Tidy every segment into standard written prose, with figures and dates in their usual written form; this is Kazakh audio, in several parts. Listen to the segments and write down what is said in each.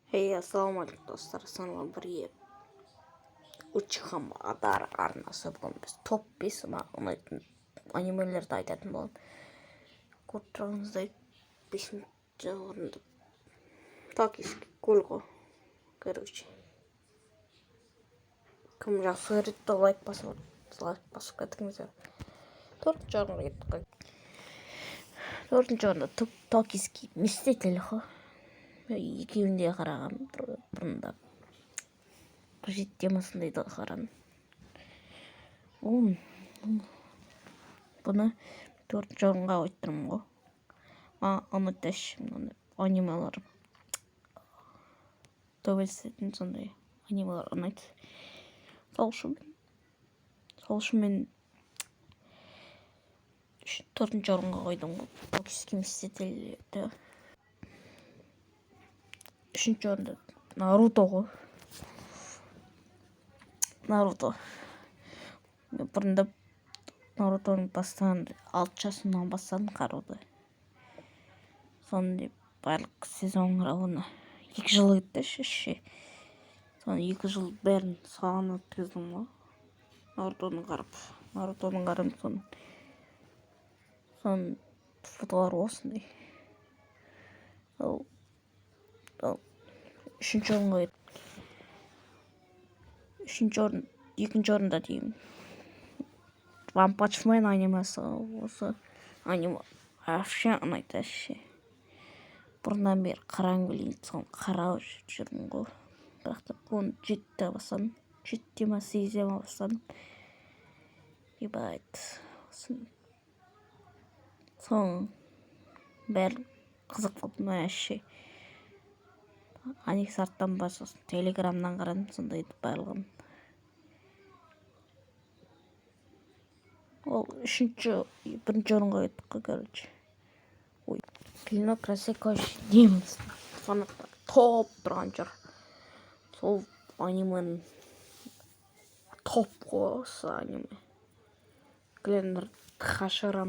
Ассалаумағалейкум достар, сонымен бірге Учикам Адар арнасы бүгін біз топ 5 ұнайтын анимелерді айтатын боламын. Көріп тұрғаныңыздай 5-ші орында Токийский гүл ғой. Кім жақсы көреді, лайк басып кетіңіздер. 4-ші орынға кеттік қой. 4-ші орында Токийский мститель ғой. Екеуінде қараған бұрында қажет темасындайды қаран. Бұны 4-ші орынға қойып тұрмын ғой. Ұнататын анималар төбелесетін сондай анималар ұнайды. Сол үшін мен 4-ші орынға қойдым ғой. Токийский мстительді. 3-ші орында Наруто ғой. Наруто. Мен бұрында Нарутоның бастаған 6 жасымнан бастадым қарауды. Сонда барлық сезон қарауына 2 жыл өтті ше. Соны 2 жыл бәрін саған өткіздім ғой. Нарутоның қарым соны фотолар осындай. 3-ші орынға 2-ші орында деймін. One Punch Man анимасы осы аниме вообще ұнайды ше. Бұрыннан бері қараңғы білейін, соны қарап жүрмін ғой. Бірақ оны 7-те бастадым. 7-те ма 8-те ма бастадым. Ебайт. Соны бәрі қызық болды ма ше. Анексарттан басқасын телеграмнан қарадым, сондайды барлығын. Ол 1-ші орынға кеттік қой, короче. Клинок рассекающий демонстр. Фанаттар топ тұрған жүр. Сол анименің топ қой осы аниме. Клинок хашара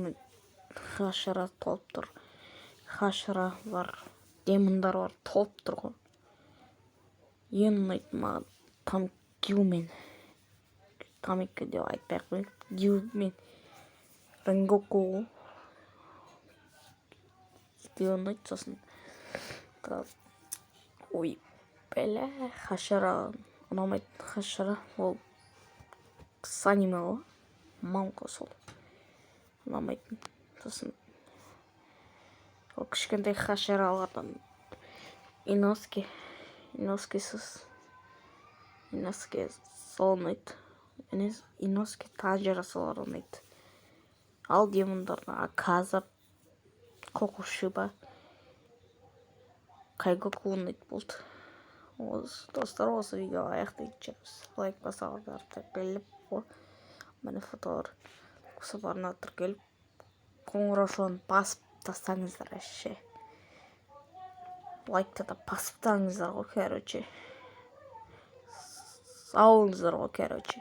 топ тұр. Хашара бар, демондар бар, топ тұр ғой. Ең ұнайтын маған Там Гюмен. Тамекі деп айтпай қойып. Гюмен. Ренгоку. Екеуі ұнайды сосын. Хашара. Ұнамайды хашара. Ол аниме ғой. Манго сол. Ұнамайтын. Сосын. Ол кішкентай хашаралардан Иноски сол ұнайды. Иноски Таджира солар ұнайды. Ал демондардан Аказа, Кокушиба, Кайгоку ұнайды болды. Достар, осы видео аяқтайтын шығармыз. Лайк басыңыздар, тіркеліп қой. Мені фотолар осы барына тіркеліп қоңыраушаны басып тастаңыздар әше. Лайкты да басып тастаңыздар ғой, короче. Сау болыңыздар ғой, короче.